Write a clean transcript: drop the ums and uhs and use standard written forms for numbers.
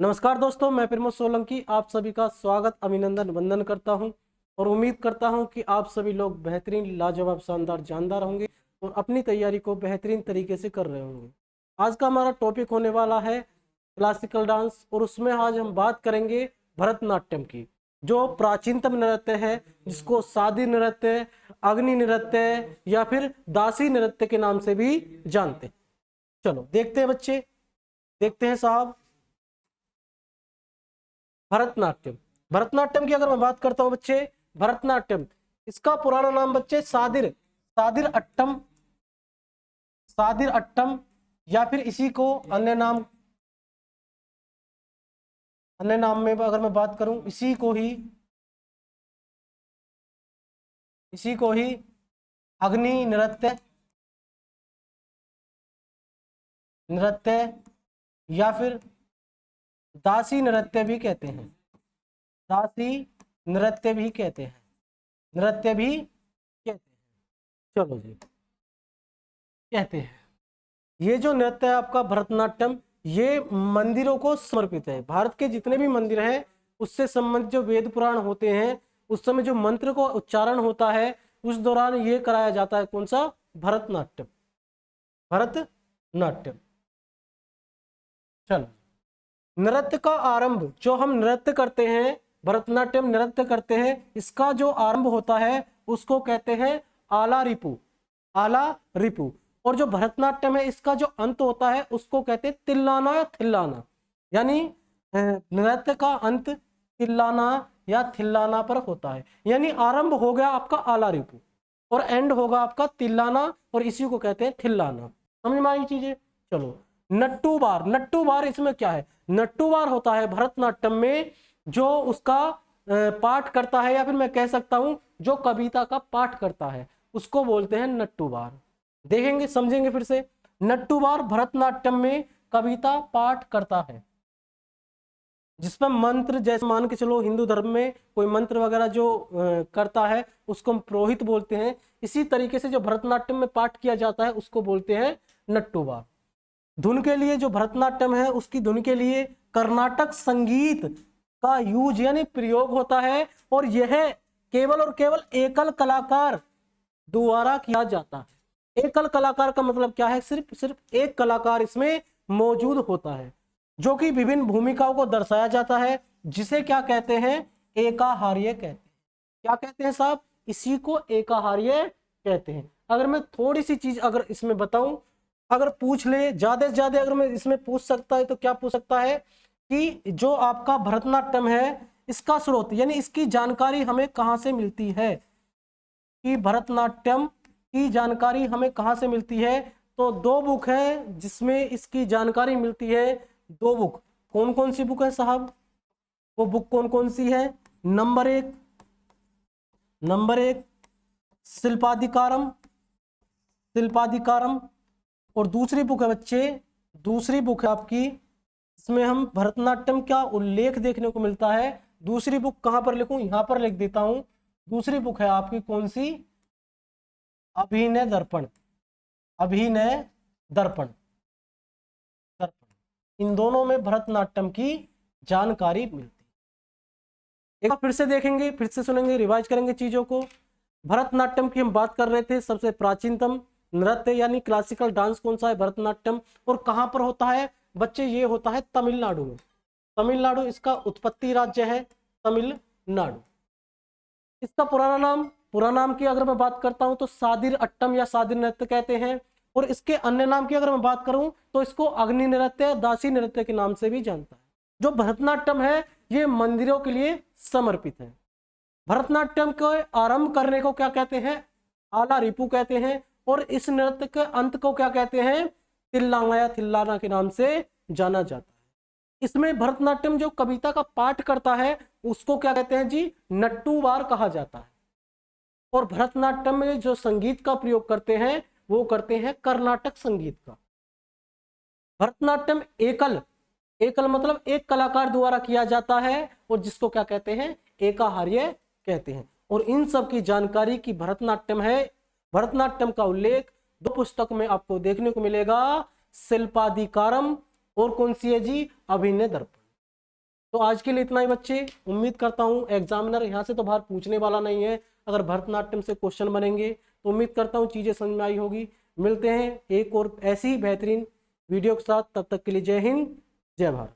नमस्कार दोस्तों, मैं प्रमोद सोलंकी आप सभी का स्वागत अभिनंदन वंदन करता हूं और उम्मीद करता हूं कि आप सभी लोग बेहतरीन, लाजवाब, शानदार, जानदार होंगे और अपनी तैयारी को बेहतरीन तरीके से कर रहे होंगे। आज का हमारा टॉपिक होने वाला है क्लासिकल डांस और उसमें आज हम बात करेंगे भरतनाट्यम की, जो प्राचीनतम नृत्य है, जिसको सादी नृत्य, अग्नि नृत्य या फिर दासी नृत्य के नाम से भी जानते हैं। चलो देखते हैं बच्चे, देखते हैं साहब। भरतनाट्यम, भरतनाट्यम की अगर मैं बात करता हूं बच्चे, भरतनाट्यम इसका पुराना नाम बच्चे सादिर सादिर अट्टम, सादिर अट्टम या फिर इसी को अन्य नाम में अगर मैं बात करूं, इसी को ही अग्नि नृत्य नृत्य या फिर दासी नृत्य भी कहते हैं, दासी नृत्य भी कहते हैं, नृत्य भी कहते हैं। चलो जी, कहते हैं ये जो नृत्य है आपका भरतनाट्यम, ये मंदिरों को समर्पित है। भारत के जितने भी मंदिर हैं उससे संबंधित जो वेद पुराण होते हैं, उस समय जो मंत्र को उच्चारण होता है उस दौरान ये कराया जाता है। कौन सा? भरतनाट्यम, भरतनाट्यम। चलो, नृत्य का आरंभ, जो हम नृत्य करते हैं, भरतनाट्यम नृत्य करते हैं, इसका जो आरंभ होता है उसको कहते हैं आला रिपु, आला रिपु। और जो भरतनाट्यम है इसका जो अंत होता है उसको कहते हैं तिल्लाना या थिल्लाना, यानी नृत्य का अंत तिल्लाना या थिल्लाना पर होता है। यानी आरंभ हो गया आपका आला रिपु और एंड होगा आपका तिल्लाना, और इसी को कहते हैं थिल्लाना। समझ में आई चीजें? चलो, नट्टू बार, नट्टू बार इसमें क्या है? नट्टू बार होता है भरतनाट्यम में जो उसका पाठ करता है, या फिर मैं कह सकता हूं जो कविता का पाठ करता है, उसको बोलते हैं नट्टू बार। देखेंगे, समझेंगे फिर से। नट्टू बार भरतनाट्यम में कविता पाठ करता है, जिसमें मंत्र, जैसे मान के चलो हिंदू धर्म में कोई मंत्र वगैरह जो करता है उसको हम पुरोहित बोलते हैं। इसी तरीके से जो भरतनाट्यम में पाठ किया जाता है उसको बोलते हैं नट्टू बार। धुन के लिए, जो भरतनाट्यम है उसकी धुन के लिए कर्नाटक संगीत का यूज यानी प्रयोग होता है, और यह केवल और केवल एकल कलाकार द्वारा किया जाता है। एकल कलाकार का मतलब क्या है? सिर्फ एक कलाकार इसमें मौजूद होता है, जो कि विभिन्न भूमिकाओं को दर्शाया जाता है, जिसे क्या कहते हैं? एकाहार्य कहते हैं। क्या कहते हैं साहब? इसी को एकाहार्य कहते हैं। अगर मैं थोड़ी सी चीज अगर इसमें बताऊं, अगर पूछ ले ज्यादा से ज्यादा, अगर मैं इसमें पूछ सकता है तो क्या पूछ सकता है कि जो आपका भरतनाट्यम है इसका स्रोत यानी इसकी जानकारी हमें कहां से मिलती है, कि भरतनाट्यम की जानकारी हमें कहां से मिलती है? तो दो बुक है जिसमें इसकी जानकारी मिलती है। दो बुक, कौन कौन सी बुक है साहब? वो बुक कौन कौन सी है? नंबर एक शिल्पाधिकारम, शिल्पाधिकारम। और दूसरी बुक है बच्चे, दूसरी बुक है आपकी, इसमें हम भरतनाट्यम का उल्लेख देखने को मिलता है। दूसरी बुक कहां पर लिखूं? यहां पर लिख देता हूं। दूसरी बुक है आपकी कौन सी? अभिनय दर्पण, अभिनय दर्पण, दर्पण। इन दोनों में भरतनाट्यम की जानकारी मिलती है। एक बार फिर से देखेंगे, फिर से सुनेंगे, रिवाइज करेंगे चीजों को। भरतनाट्यम की हम बात कर रहे थे, सबसे प्राचीनतम नृत्य यानी क्लासिकल डांस कौन सा है? भरतनाट्यम। और कहां पर होता है बच्चे? ये होता है तमिलनाडु में। तमिलनाडु इसका उत्पत्ति राज्य है, तमिलनाडु। इसका पुराना नाम की अगर मैं बात करता हूं तो सादिर अट्टम या सादिर नृत्य कहते हैं। और इसके अन्य नाम की अगर मैं बात करूं तो इसको अग्नि नृत्य, दासी नृत्य के नाम से भी जानता है। जो भरतनाट्यम है ये मंदिरों के लिए समर्पित है। भरतनाट्यम को आरंभ करने को क्या कहते हैं? आला रिपु कहते हैं। और इस नृत्य के अंत को क्या कहते हैं? तिल्लाना या थिल्लाना के नाम से जाना जाता है। इसमें भरतनाट्यम जो कविता का पाठ करता है उसको क्या कहते हैं जी? नट्टू बार कहा जाता है। और भरतनाट्यम में जो संगीत का प्रयोग करते हैं वो करते हैं कर्नाटक संगीत का। भरतनाट्यम एकल मतलब एक कलाकार द्वारा किया जाता है, और जिसको क्या कहते हैं? एकाहार्य कहते हैं। और इन सब की जानकारी की भरतनाट्यम है, भरतनाट्यम का उल्लेख दो पुस्तक में आपको देखने को मिलेगा, शिल्पाधिकारम और कौन सी है जी? अभिनय दर्पण। तो आज के लिए इतना ही बच्चे। उम्मीद करता हूँ एग्जामिनर यहाँ से तो बाहर पूछने वाला नहीं है, अगर भरतनाट्यम से क्वेश्चन बनेंगे तो उम्मीद करता हूँ चीज़ें समझ में आई होगी। मिलते हैं एक और ऐसी ही बेहतरीन वीडियो के साथ, तब तक के लिए जय हिंद जय भारत।